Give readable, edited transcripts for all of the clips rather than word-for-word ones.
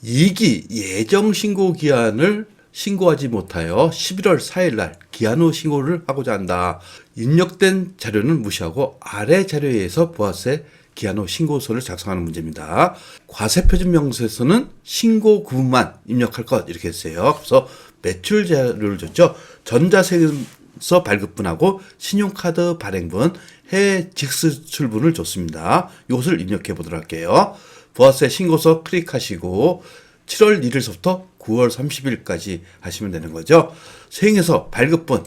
2기 예정 신고 기한을 신고하지 못하여 11월 4일 날 기한 후 신고를 하고자 한다. 입력된 자료는 무시하고 아래 자료에 의해서 부가세 기한 후 신고서를 작성하는 문제입니다. 과세표준명세서는 신고 구분만 입력할 것 이렇게 했어요. 그래서 매출 자료를 줬죠. 전자세서 발급분하고 신용카드 발행분, 해외 직수출분을 줬습니다. 이것을 입력해 보도록 할게요. 부가세 신고서 클릭하시고 7월 1일서부터 9월 30일까지 하시면 되는 거죠. 세액에서 발급분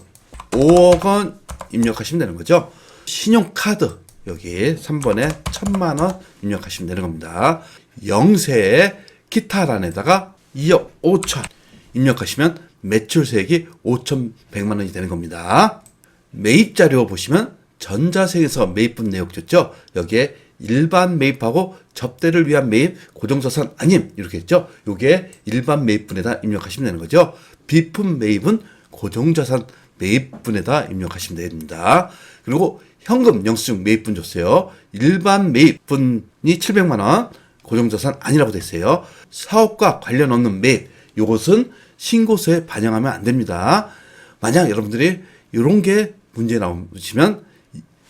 5억 원 입력하시면 되는 거죠. 신용카드 여기 3번에 1,000만 원 입력하시면 되는 겁니다. 영세에 기타란에다가 2억 5천 입력하시면 매출세액이 5,100만 원이 되는 겁니다. 매입자료 보시면 전자세액에서 매입분 내역 줬죠. 여기에 일반 매입하고 접대를 위한 매입, 고정자산 아님 이렇게 했죠. 요게 일반 매입분에다 입력하시면 되는 거죠. 비품 매입은 고정자산 매입분에다 입력하시면 됩니다. 그리고 현금 영수증 매입분 줬어요. 일반 매입분이 700만 원, 고정자산 아니라고 됐어요. 사업과 관련 없는 매입, 요것은 신고서에 반영하면 안 됩니다. 만약 여러분들이 이런 게 문제 나오시면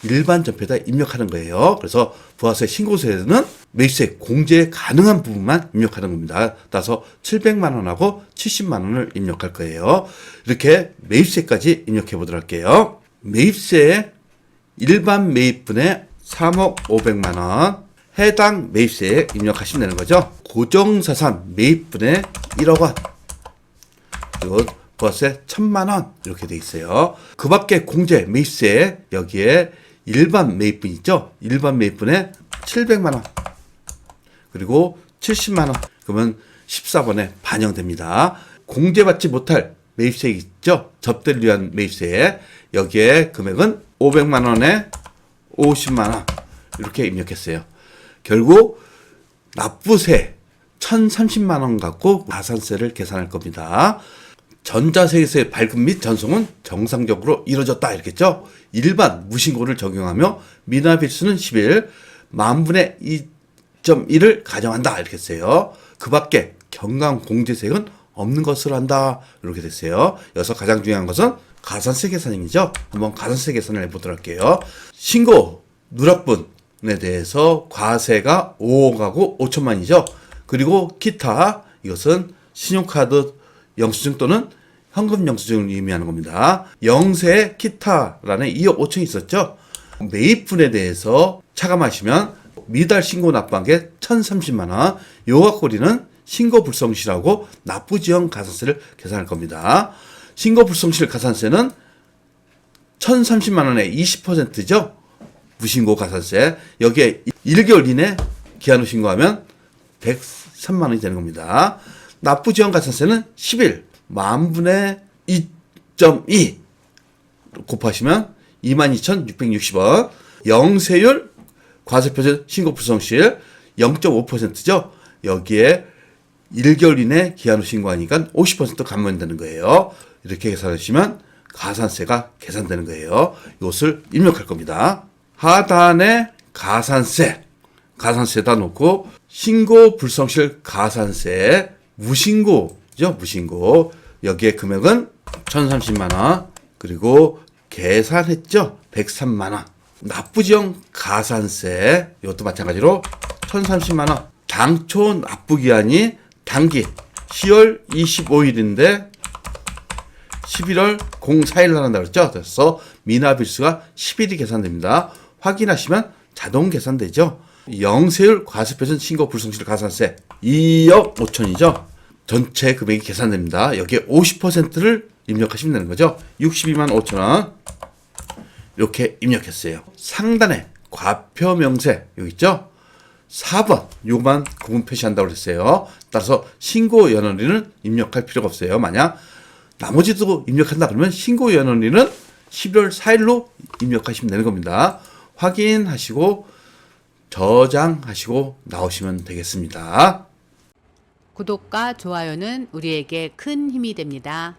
일반 전표에다 입력하는 거예요. 그래서 부가세 신고서에는 매입세 공제 가능한 부분만 입력하는 겁니다. 따라서 700만 원하고 70만 원을 입력할 거예요. 이렇게 매입세까지 입력해 보도록 할게요. 매입세 일반 매입분에 3억 500만 원 해당 매입세에 입력하시면 되는 거죠. 고정자산 매입분에 1억 원 그리고 부가세 1,000만 원 이렇게 돼 있어요. 그 밖에 공제 매입세 여기에 일반 매입분 있죠. 일반 매입분에 700만 원 그리고 70만 원 그러면 14번에 반영됩니다. 공제받지 못할 매입세 있죠. 접대를 위한 매입세 여기에 금액은 500만 원에 50만 원 이렇게 입력했어요. 결국 납부세 1,030만 원 갖고 가산세를 계산할 겁니다. 전자세액의 발급 및 전송은 정상적으로 이루어졌다 이렇게 했죠. 일반 무신고를 적용하며 미납일수는 10일, 만분의 2.1을 가정한다 이렇게 했어요. 그 밖에 경감공제세액은 없는 것으로 한다 이렇게 됐어요. 여기서 가장 중요한 것은 가산세 계산이죠. 한번 가산세 계산을 해보도록 할게요. 신고 누락분에 대해서 과세가 5억하고 5천만이죠. 그리고 기타 이것은 신용카드 영수증 또는 현금 영수증을 의미하는 겁니다. 영세 기타라는 2억 5천이 있었죠. 매입분에 대해서 차감하시면 미달 신고 납부한 게 1,030만 원. 요 갖고 우리는 신고 불성실하고 납부지연 가산세를 계산할 겁니다. 신고 불성실 가산세는 1,030만 원에 20%죠. 무신고 가산세. 여기에 1개월 이내 기한 후 신고하면 103만 원이 되는 겁니다. 납부지연 가산세는 10일 만분의 2.2 곱하시면 22,660원. 영세율 과세표준 신고 불성실 0.5%죠. 여기에 1개월 이내 기한 후 신고하니까 50% 감면되는 거예요. 이렇게 계산하시면 가산세가 계산되는 거예요. 이것을 입력할 겁니다. 하단에 가산세다 놓고 신고 불성실 가산세 무신고죠. 무신고 여기에 금액은 1,030만 원 그리고 계산했죠. 103만 원. 납부지연 가산세 이것도 마찬가지로 1,030만 원. 당초 납부기한이 단기 10월 25일인데 11월 04일 날 한다고 그랬죠. 그래서 미납일수가 10일이 계산됩니다. 확인하시면 자동 계산되죠. 영세율 과세표준 신고 불성실 가산세 2억 5천이죠. 전체 금액이 계산됩니다. 여기에 50%를 입력하시면 되는 거죠. 62만 5천 원 이렇게 입력했어요. 상단에 과표명세 여기 있죠. 4번 요만 구분 표시한다고 그랬어요. 따라서 신고 연원일은 입력할 필요가 없어요. 만약 나머지도 입력한다 그러면 신고 연원일은 11월 4일로 입력하시면 되는 겁니다. 확인하시고 저장하시고 나오시면 되겠습니다. 구독과 좋아요는 우리에게 큰 힘이 됩니다.